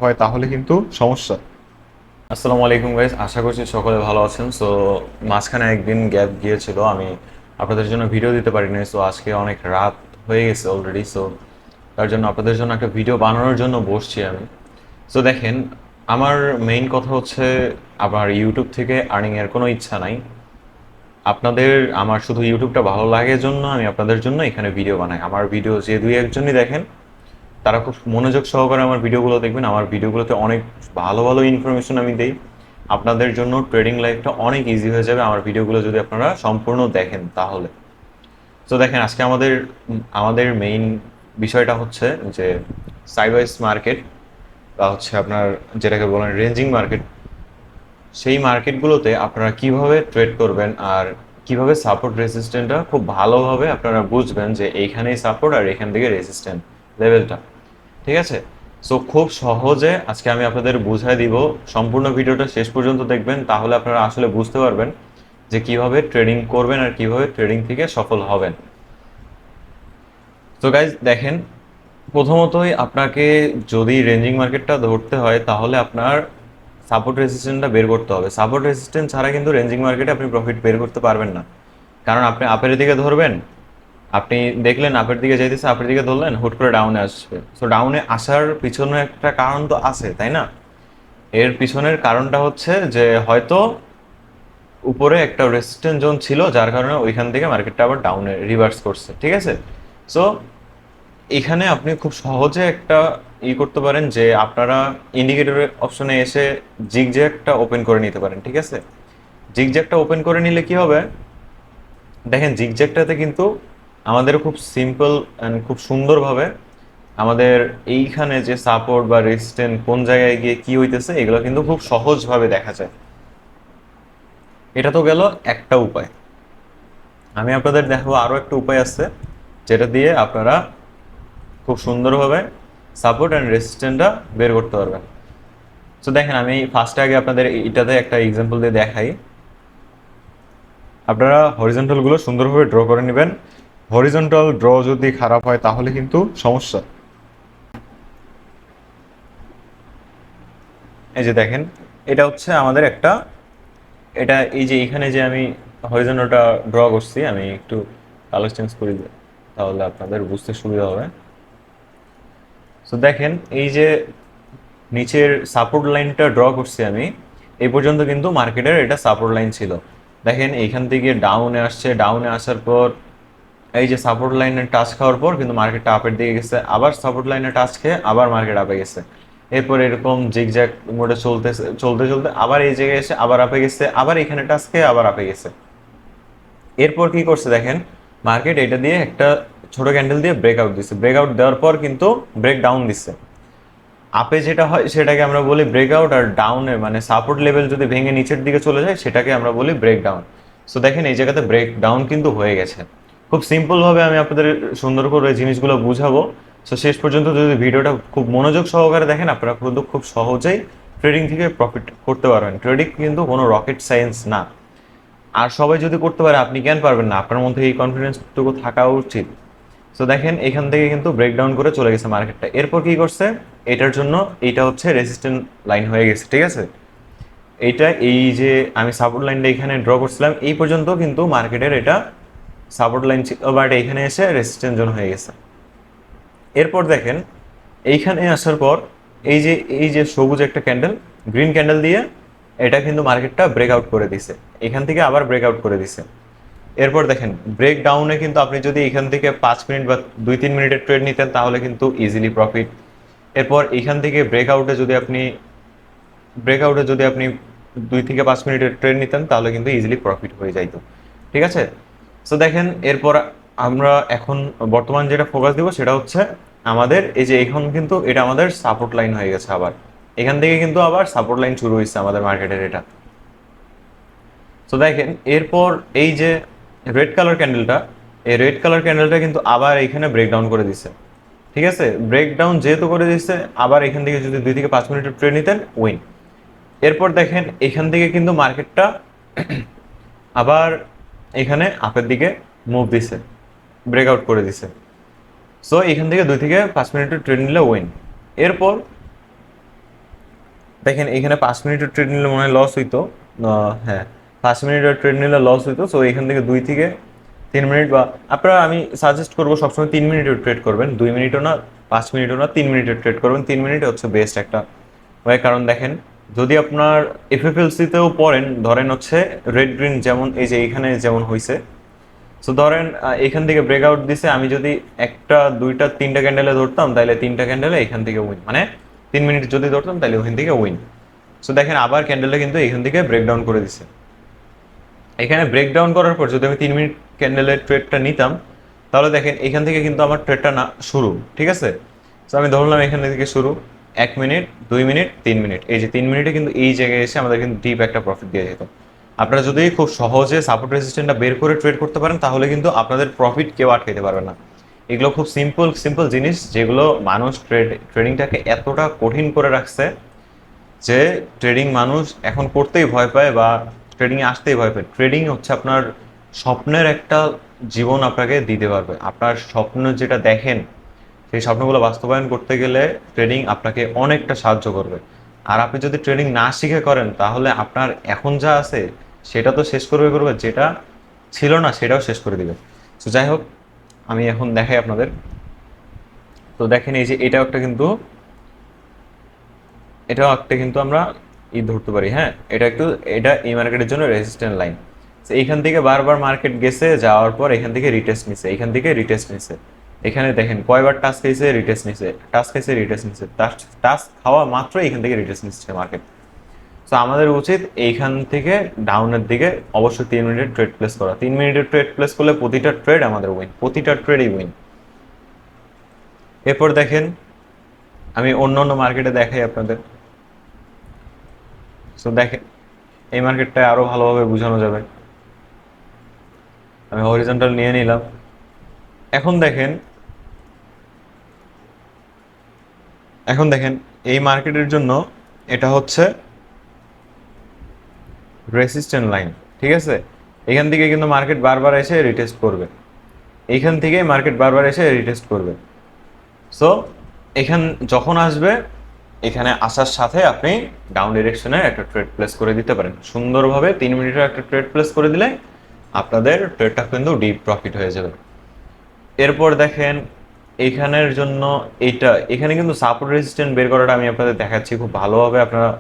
হয় তাহলে কিন্তু সমস্যা। আসসালামু আলাইকুম গাইস, আশা করছি সকলে ভালো আছেন। সো মাঝখানে একদিন গ্যাপ গিয়েছিল, আমি আপনাদের জন্য ভিডিও দিতে পারিনি। সো আজকে অনেক রাত হয়ে গেছে অলরেডি। সো তার জন্য আপনাদের জন্য একটা ভিডিও বানানোর জন্য বসছি আমি। সো দেখেন, আমার মেইন কথা হচ্ছে আমার ইউটিউব থেকে আর্নিংয়ের কোনো ইচ্ছা নাই। আপনাদের আমার শুধু ইউটিউবটা ভালো লাগে জন্য আমি আপনাদের জন্য এখানে ভিডিও বানাই। আমার ভিডিও যে দুই একজনই দেখেন, তারা খুব মনোযোগ সহকারে আমার ভিডিওগুলো দেখবেন। আমার ভিডিওগুলোতে অনেক ভালো ভালো ইনফরমেশন আমি দেই। আপনাদের জন্য ট্রেডিং লাইফটা অনেক ইজি হয়ে যাবে আমার ভিডিওগুলো যদি আপনারা সম্পূর্ণ দেখেন তাহলে। তো দেখেন, আজকে আমাদের আমাদের মেইন বিষয়টা হচ্ছে যে সাইডওয়েজ মার্কেট বা হচ্ছে আপনার যেটাকে বলেন রেঞ্জিং মার্কেট। সেই মার্কেটগুলোতে আপনারা কিভাবে ট্রেড করবেন আর কিভাবে সাপোর্ট রেজিস্ট্যান্টটা খুব ভালোভাবে আপনারা বুঝবেন যে এইখানেই সাপোর্ট আর এখান থেকে রেজিস্ট্যান্ট লেভেলটা। ঠিক আছে? সো খুব সহজে আজকে আমি আপনাদের বুঝাই দিব। সম্পূর্ণ ভিডিওটা শেষ পর্যন্ত দেখবেন, তাহলে আপনারা আসলে বুঝতে পারবেন যে কিভাবে ট্রেডিং করবেন আর কিভাবে ট্রেডিং থেকে সফল হবেন। তো গাইজ দেখেন, প্রথমতই আপনাকে যদি রেঞ্জিং মার্কেটটা ধরতে হয় তাহলে আপনার সাপোর্ট রেজিস্ট্যান্টটা বের করতে হবে। সাপোর্ট রেজিস্ট্যান্ট ছাড়া কিন্তু রেঞ্জিং মার্কেটে আপনি প্রফিট বের করতে পারবেন না। কারণ আপনি আপের দিকে ধরবেন, আপনি দেখলেন আপের দিকে যাইতেছে, আপের দিকে ধরলেন, হুট করে ডাউনে আসবে। সো ডাউনে আসার পিছনে একটা কারণ তো আছে, তাই না? এর পিছনের কারণটা হচ্ছে যে হয়তো উপরে একটা রেজিস্ট্যান্ট জোন ছিল, যার কারণে ওইখান থেকে মার্কেটটা আবার ডাউনে রিভার্স করছে। ঠিক আছে? সো এখানে আপনি খুব সহজে একটা করতে পারেন যে আপনারা ইন্ডিকেটরের অপশনে এসে জিগজ্যাগটা ওপেন করে নিতে পারেন। ঠিক আছে? জিগজ্যাগটা ওপেন করে নিলে কি হবে, দেখেন জিগজ্যাগটাতে কিন্তু আমাদের খুব সিম্পল অ্যান্ড খুব সুন্দরভাবে আমাদের এইখানে যে সাপোর্ট বা রেজিস্ট্যান্ট কোন জায়গায় গিয়ে কি হইতেছে এগুলো কিন্তু খুব সহজভাবে দেখা যায়। এটা তো গেল একটা উপায়। আমি আপনাদের দেখাবো আরো একটা উপায় আছে, যেটা দিয়ে আপনারা খুব সুন্দরভাবে সাপোর্ট অ্যান্ড রেজিস্ট্যান্টটা বের করতে পারবেন। তো দেখেন, আমি ফার্স্টে আগে আপনাদের এটাতে একটা এক্সাম্পল দিয়ে দেখাই। আপনারা হরিজন্টাল গুলো সুন্দরভাবে ড্র করে নেবেন। হরিজন্টাল ড্র যদি খারাপ হয় তাহলে কিন্তু সমস্যা। এই যে দেখেন, এটা হচ্ছে আমাদের একটা, এটা এই যে এখানে যে আমি হরিজন্টালটা ড্র করছি, আমি একটু কালার চেঞ্জ করি তাহলে আপনাদের বুঝতে সুবিধা হবে। তো দেখেন, এই যে নিচের সাপোর্ট লাইনটা ড্র করছি আমি, এই পর্যন্ত কিন্তু মার্কেটের এটা সাপোর্ট লাইন ছিল। দেখেন এইখান থেকে ডাউনে আসছে, ডাউনে আসার পর এই যে সাপোর্ট লাইনে টাচ খাওয়ার পর কিন্তু মার্কেটটা আপের দিকে গেছে, আবার সাপোর্ট লাইনে টাচ খেয়ে আবার মার্কেট আপে গেছে। এরপর এরকম জিগজ্যাগ মোডে চলতে চলতে চলতে আবার এই জায়গায় এসে আবার আপে গেছে, আবার এখানে টাচ খেয়ে আবার আপে গেছে। এরপর কি করছে দেখেন, মার্কেট এটা দিয়ে একটা ছোট ক্যান্ডেল দিয়ে ব্রেকআউট দিচ্ছে। ব্রেকআউট দেওয়ার পর কিন্তু ব্রেক ডাউন দিচ্ছে। আপে যেটা হয় সেটাকে আমরা বলি ব্রেকআউট, আর ডাউনে মানে সাপোর্ট লেভেল যদি ভেঙে নিচের দিকে চলে যায় সেটাকে আমরা বলি ব্রেক ডাউন। সো দেখেন এই জায়গাতে ব্রেক ডাউন কিন্তু হয়ে গেছে। খুব সিম্পল ভাবে আমি আপনাদের সুন্দর করে জিনিসগুলো বুঝাবো। সো শেষ পর্যন্ত যদি ভিডিওটা খুব মনোযোগ সহকারে দেখেন, আপনারা কিন্তু খুব সহজেই ট্রেডিং থেকে প্রফিট করতে পারবেন। ট্রেডিং কিন্তু কোনো রকেট সায়েন্স না। আর সবাই যদি করতে পারে, আপনি কেন পারবেন না? আপনার মধ্যে এই কনফিডেন্সটুকু থাকা উচিত। সো দেখেন এখান থেকে কিন্তু ব্রেকডাউন করে চলে গেছে মার্কেটটা। এরপর কি করছে, এটার জন্য এইটা হচ্ছে রেজিস্ট্যান্ট লাইন হয়ে গেছে। ঠিক আছে? এইটা এই যে আমি সাপোর্ট লাইনটা এখানে ড্র করছিলাম, এই পর্যন্ত কিন্তু মার্কেটের এটা সাপোর্ট লাইন ছিল, বাট এখানে এসে রেজিস্ট্যান্ট জোন হয়ে গেছে। এরপর দেখেন এইখানে আসার পর এই যে সবুজ একটা ক্যান্ডেল, গ্রিন ক্যান্ডেল দিয়ে এটা কিন্তু মার্কেটটা ব্রেকআউট করে দিছে। এখান থেকে আবার ব্রেকআউট করে দিছে। এরপর দেখেন ব্রেক ডাউনে কিন্তু আপনি যদি এখান থেকে 5 মিনিট বা 2-3 মিনিটের ট্রেড নিতেন তাহলে কিন্তু ইজিলি প্রফিট। এরপর এখান থেকে ব্রেকআউটে যদি আপনি 2 থেকে 5 মিনিটের ট্রেড নিতেন তাহলে কিন্তু ইজিলি প্রফিট হয়ে যাইতো। ঠিক আছে? সো দেখেন এরপর আমরা এখন বর্তমান যেটা ফোকাস দিব সেটা হচ্ছে আমাদের এই যে এখন কিন্তু এটা আমাদের সাপোর্ট লাইন হয়ে গেছে। আবার এখান থেকে কিন্তু আবার সাপোর্ট লাইন শুরু হয়েছে আমাদের মার্কেটের এটা। তো দেখেন এরপর এই যে রেড কালার ক্যান্ডেলটা, এই রেড কালার ক্যান্ডেলটা কিন্তু আবার এখানে ব্রেকডাউন করে দিছে। ঠিক আছে? ব্রেকডাউন যেহেতু করে দিচ্ছে, আবার এখান থেকে যদি 2 থেকে 5 মিনিটের ট্রেড নিতেন উইন। এরপর দেখেন এখান থেকে কিন্তু মার্কেটটা আবার এখানে আপের দিকে মুভ দিছে, ব্রেকআউট করে দিছে। সো এখান থেকে 2 থেকে 5 মিনিটের ট্রেড নিলে উইন। এরপর দেখেন এখানে 5 মিনিটের ট্রেড নিলে মনে হয় লস হইতো। হ্যাঁ, 5 মিনিটের ট্রেড নিলে লস হইতো। সো এখান থেকে 2 থেকে 3 মিনিট, বা আপনারা আমি সাজেস্ট করবো সবসময় 3 মিনিটের ট্রেড করবেন, 2 মিনিটও না, 5 মিনিটও না, 3 মিনিটের ট্রেড করবেন। 3 মিনিট হচ্ছে বেস্ট একটা হয়। কারণ দেখেন, যদি আপনার এফএফএলসিতেও পড়েন, ধরেন হচ্ছে রেড গ্রিন, যেমন এই যে এখানে যেমন হয়েছে। সো ধরেন এখান থেকে ব্রেকআউট দিছে, আমি যদি একটা দুইটা তিনটা ক্যান্ডেলে ধরতাম, তাহলে তিনটা ক্যান্ডেলে এখান থেকে উইন, মানে 3 মিনিট যদি ধরতাম তাহলে ওখান থেকে উইন। সো দেখেন আবার ক্যান্ডেলটা কিন্তু এখান থেকে ব্রেকডাউন করে দিছে। এখানে ব্রেকডাউন করার পর যদি আমি 3 মিনিট ক্যান্ডেলের ট্রেডটা নিতাম, তাহলে দেখেন এখান থেকে কিন্তু আমার ট্রেডটা না শুরু, ঠিক আছে। তো আমি ধরলাম এখান থেকে শুরু, 1 মিনিট, 2 মিনিট, 3 মিনিট, এই যে 3 মিনিটে কিন্তু এই জায়গায় এসে আমাদের কিন্তু ডিপ একটা প্রফিট দিয়ে যেত। আপনারা যদি খুব সহজে সাপোর্ট রেজিস্ট্যান্টটা বের করে ট্রেড করতে পারেন, তাহলে কিন্তু আপনাদের প্রফিট কেউ আটকাতে পারবে না। এগুলো খুব সিম্পল সিম্পল জিনিস, যেগুলো মানুষ ট্রেডিংটাকে এতটা কঠিন করে রাখছে যে ট্রেডিং মানুষ এখন করতেই ভয় পায়, বা ট্রেডিংয়ে আসতেই ভয় পায়। ট্রেডিং হচ্ছে আপনার স্বপ্নের একটা জীবন আপনাকে দিতে পারবে। আপনার স্বপ্ন যেটা দেখেন, সেই স্বপ্নগুলো বাস্তবায়ন করতে গেলে ট্রেডিং আপনাকে অনেকটা সাহায্য করবে। আর আপনি যদি ট্রেডিং না শিখে করেন, তাহলে আপনার এখন যা আছে সেটা তো শেষ করবে করবে, যেটা ছিল না সেটাও শেষ করে দিবে। তো যাই হোক, আমি এখন দেখাই আপনাদের। তো দেখেন এই যে এটাও একটা কিন্তু আমরা ধরতে পারি। হ্যাঁ, এটা এই মার্কেটের জন্য রেজিস্ট্যান্ট লাইন। এইখান থেকে বারবার মার্কেট গেছে, যাওয়ার পর এখান থেকে রিটেস্ট নিছে, এখান থেকে রিটেস্ট নিছে। এখানে দেখেন কয়বার টাচ খাইছে, রিটেস্ট নিছে, টাচ খাইছে, রিটেস্ট নিছে, টাচ খাওয়া মাত্র এখান থেকে রিটেস্ট নিচ্ছে মার্কেট। তো আমাদের উচিত এইখান থেকে ডাউনের দিকে অবশ্যই 3 মিনিটের ট্রেড প্লেস করা। 3 মিনিটের ট্রেড প্লেস করলে প্রতিটা ট্রেড আমাদের উইন, প্রতিটা ট্রেডই উইন। এরপর দেখেন আমি অন্য অন্য মার্কেটে দেখাই আপনাদের। সো দেখেন এই মার্কেটটা আরো ভালোভাবে বোঝানো যাবে। আমি হরিজন্টাল নিয়ে নিলাম। এখন দেখেন এই মার্কেটের জন্য এটা হচ্ছে রেসিস্ট্যান্ট লাইন, ঠিক আছে। এখান থেকে কিন্তু মার্কেট বারবার এসে রিটেস্ট করবে, এইখান থেকে মার্কেট বারবার এসে রিটেস্ট করবে। সো এখান যখন আসবে, এখানে আসার সাথে আপনি ডাউন ডিরেকশনে একটা ট্রেড প্লেস করে দিতে পারেন সুন্দরভাবে। 3 মিনিটের একটা ট্রেড প্লেস করে দিলে আপনাদের ট্রেডটা কিন্তু ডিপ প্রফিট হয়ে যাবে। এরপর দেখেন এইখানের জন্য এখানে কিন্তু সাপোর্ট রেজিস্ট্যান্ট বের করাটা আমি আপনাদের দেখাচ্ছি খুব ভালোভাবে। আপনারা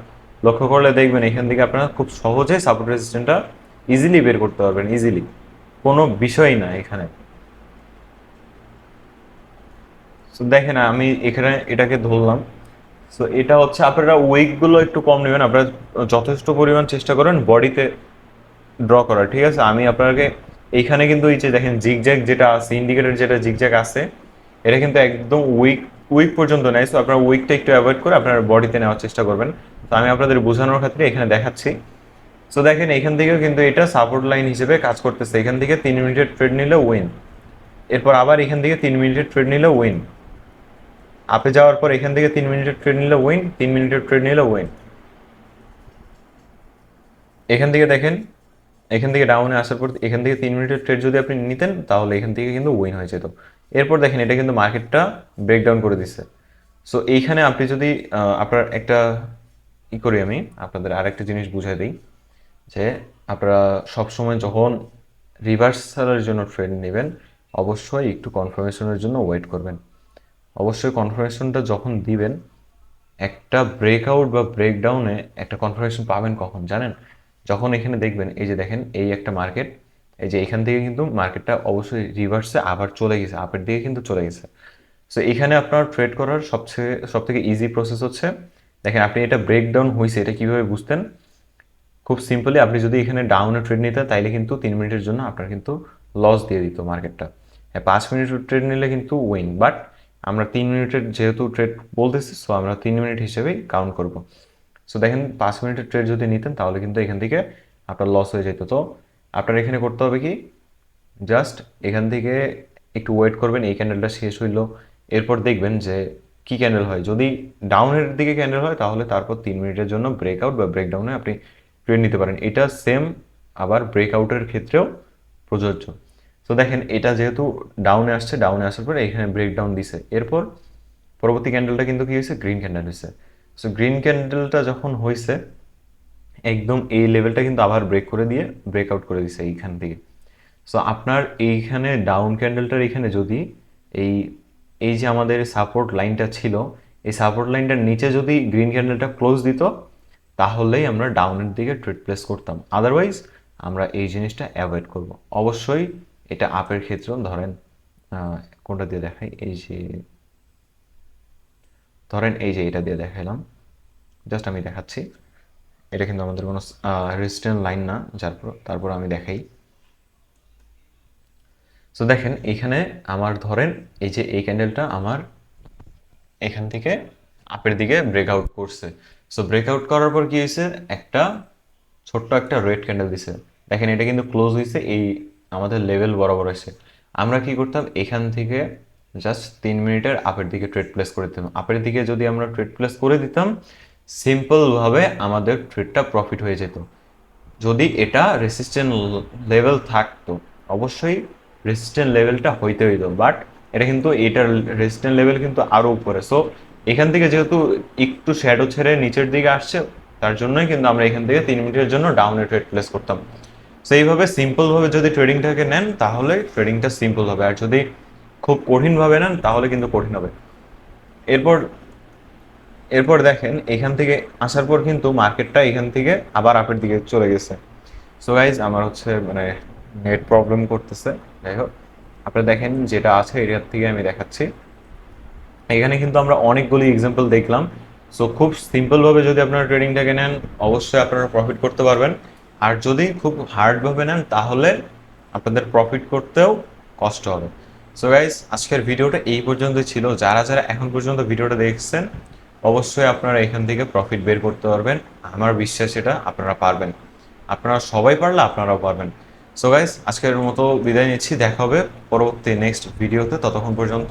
লক্ষ্য করলে দেখবেন এখান থেকে আপনারা খুব সহজে সাপোর্ট রেজিস্ট্যান্টটা ইজিলি বের করতে পারবেন, ইজিলি, কোনো বিষয়ই না এখানে। সো দেখেন আমি এখানে এটাকে ধরলাম। সো এটা হচ্ছে আপনারা উইকগুলো একটু কম নেবেন, আপনারা যথেষ্ট পরিমাণ চেষ্টা করেন বডিতে ড্র করার, ঠিক আছে। আমি আপনাকে এইখানে কিন্তু এই যে দেখেন জিগজ্যাগ যেটা আছে, ইন্ডিকেটর যেটা জিগজ্যাগ আছে, এটা কিন্তু একদম উইক পর্যন্ত নেয়। সো আপনারা উইকটা একটু অ্যাভয়েড করে আপনার বডিতে নেওয়ার চেষ্টা করবেন। তো আমি আপনাদের বোঝানোর ক্ষেত্রে এখানে দেখাচ্ছি। সো দেখেন এখান থেকেও কিন্তু এটা সাপোর্ট লাইন হিসেবে কাজ করতেছে। এখান থেকে 3 মিনিটের ট্রেড নিলে উইন, এরপর আবার এখান থেকে 3 মিনিটের ট্রেড নিলে উইন, আপে যাওয়ার পর এখান থেকে 3 মিনিটের ট্রেড নিলে উইন, 3 মিনিটের ট্রেড নিলে উইন। এখান থেকে দেখেন, এখান থেকে ডাউনে আসার পর এখান থেকে 3 মিনিটের ট্রেড যদি আপনি নিতেন, তাহলে এখান থেকে কিন্তু উইন হয়ে যেত। এরপর দেখেন এটা কিন্তু মার্কেটটা ব্রেকডাউন করে দিচ্ছে। সো এইখানে আপনি যদি আপনার একটা করি, আমি আপনাদের আরেকটা জিনিস বুঝাই দিই, যে আপনারা সবসময় যখন রিভার্সালের জন্য ট্রেড নেবেন, অবশ্যই একটু কনফার্মেশনের জন্য ওয়েট করবেন। অবশ্যই কনফার্মেশনটা যখন দিবেন, একটা ব্রেকআউট বা ব্রেকডাউনে একটা কনফার্মেশন পাবেন কখন জানেন? যখন এখানে দেখবেন এই যে দেখেন এই একটা মার্কেট, এই যে এখান থেকে কিন্তু মার্কেটটা অবশ্যই রিভার্সে আবার চলে গেছে, আপের দিকে কিন্তু চলে গেছে। সো এখানে আপনার ট্রেড করার সবথেকে ইজি প্রসেস হচ্ছে, দেখেন আপনি এটা ব্রেকডাউন হয়েছে এটা কিভাবে বুঝতেন? খুব সিম্পলি, আপনি যদি এখানে ডাউনে ট্রেড নিতেন, তাইলে কিন্তু 3 মিনিটের জন্য আপনার কিন্তু লস দিয়ে দিত মার্কেটটা। হ্যাঁ, 5 মিনিটের ট্রেড নিলে কিন্তু উইন, বাট আমরা 3 মিনিটের যেহেতু ট্রেড বলতেছি, সো আমরা 3 মিনিট হিসেবেই কাউন্ট করব। সো দেখেন 5 মিনিটের ট্রেড যদি নিতেন, তাহলে কিন্তু এখান থেকে আপনার লস হয়ে যেত। তো আপনার এখানে করতে হবে কি, জাস্ট এখান থেকে একটু ওয়েট করবেন, এই ক্যান্ডেলটা শেষ হইলো, এরপর দেখবেন যে কি ক্যান্ডেল হয়। যদি ডাউনের দিকে ক্যান্ডেল হয়, তাহলে তারপর 3 মিনিটের জন্য ব্রেকআউট বা ব্রেকডাউনে আপনি ট্রেড নিতে পারেন। এটা সেম আবার ব্রেকআউটের ক্ষেত্রেও প্রযোজ্য। তো দেখেন এটা যেহেতু ডাউনে আসছে, ডাউনে আসার পরে এখানে ব্রেকডাউন দিছে, এরপর পরবর্তী ক্যান্ডেলটা কিন্তু কি হয়েছে, গ্রিন ক্যান্ডেল হয়েছে। সো গ্রিন ক্যান্ডেলটা যখন হয়েছে একদম এই লেভেলটা কিন্তু আবার ব্রেক করে দিয়ে ব্রেকআউট করে দিছে এইখান থেকে। সো আপনার এইখানে ডাউন ক্যান্ডেলটার এখানে যদি এই এই যে আমাদের সাপোর্ট লাইনটা ছিল, এই সাপোর্ট লাইনটার নিচে যদি গ্রিন ক্যান্ডেলটা ক্লোজ দিত তাহলেই আমরা ডাউনের দিকে ট্রেড প্লেস করতাম, আদারওয়াইজ আমরা এই জিনিসটা অ্যাভয়েড করব। অবশ্যই এটা আপের ক্ষেত্রেও ধরেন কোনটা দিয়ে দেখাই, এই যে ধরেন এই যে এটা দিয়ে দেখাইলাম, জাস্ট আমি দেখাচ্ছি, এটা কিন্তু আমাদের কোনো রেজিস্ট্যান্স লাইন না, তারপর আমি দেখাই। সো দেখেন এইখানে আমার ধরেন এই যে এই ক্যান্ডেলটা আমার এখান থেকে আপের দিকে ব্রেকআউট করছে। সো ব্রেকআউট করার পর কি হয়েছে, একটা ছোট্ট একটা রেড ক্যান্ডেল দিছে। দেখেন এটা কিন্তু ক্লোজ হয়েছে এই আমাদের লেভেল বরাবর এসে। আমরা কি করতাম, এখান থেকে জাস্ট 3 মিনিটের আপের দিকে ট্রেড প্লেস করে দিতাম। আপের দিকে যদি আমরা ট্রেড প্লেস করে দিতাম, সিম্পলভাবে আমাদের ট্রেডটা প্রফিট হয়ে যেত। যদি এটা রেসিস্ট্যান্ট লেভেল থাকতো, অবশ্যই রেসিস্ট্যান্ট লেভেলটা হইতে হইতো, বাট এটা কিন্তু এটার রেসিস্ট্যান্ট লেভেল কিন্তু আরও উপরে। সো এখান থেকে যেহেতু একটু শ্যাডো ছেড়ে নিচের দিকে আসছে, তার জন্যই কিন্তু আমরা এখান থেকে 3 মিনিটের জন্য ডাউনে ট্রেড প্লেস করতাম। সো এইভাবে সিম্পলভাবে যদি ট্রেডিংটাকে নেন তাহলে ট্রেডিংটা সিম্পল হবে, আর যদি খুব কঠিনভাবে নেন তাহলে কিন্তু কঠিন হবে। এরপর এরপর দেখেন এখান থেকে আসার পর কিন্তু মার্কেটটা এখান থেকে আবার আপের দিকে চলে গেছে। সো গাইজ আমার হচ্ছে মানে নেট প্রবলেম করতেছে, যাই হোক আপনারা দেখেন যেটা আছে এরিয়ার থেকে আমি দেখাচ্ছি। এখানে কিন্তু আমরা অনেকগুলি এক্সাম্পল দেখলাম। সো খুব সিম্পলভাবে যদি আপনারা ট্রেডিংটাকে নেন অবশ্যই আপনারা প্রফিট করতে পারবেন, আর যদি খুব হার্ডভাবে নেন তাহলে আপনাদের প্রফিট করতেও কষ্ট হবে। সো গাইজ আজকের ভিডিওটা এই পর্যন্তই ছিল। যারা যারা এখন পর্যন্ত ভিডিওটা দেখছেন অবশ্যই আপনারা এখান থেকে প্রফিট বের করতে পারবেন, আমার বিশ্বাস এটা আপনারা পারবেন। আপনারা সবাই পারলে আপনারাও পারবেন। সো গাইজ আজকের মতো বিদায় নিচ্ছি, দেখা হবে পরবর্তী নেক্সট ভিডিওতে। ততক্ষণ পর্যন্ত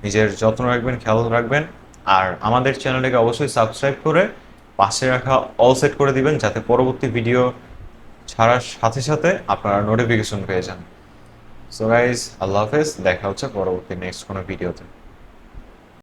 নিজের যত্ন রাখবেন, খেয়াল রাখবেন, আর আমাদের চ্যানেলটাকে অবশ্যই সাবস্ক্রাইব করে পাশে রাখা অল সেট করে দিবেন, যাতে পরবর্তী ভিডিও ছাড়ার সাথে সাথে আপনারা নোটিফিকেশন পেয়ে যান। সো গাইজ আল্লাহ হাফেজ, দেখা হচ্ছে পরবর্তী নেক্সট কোনো ভিডিওতে।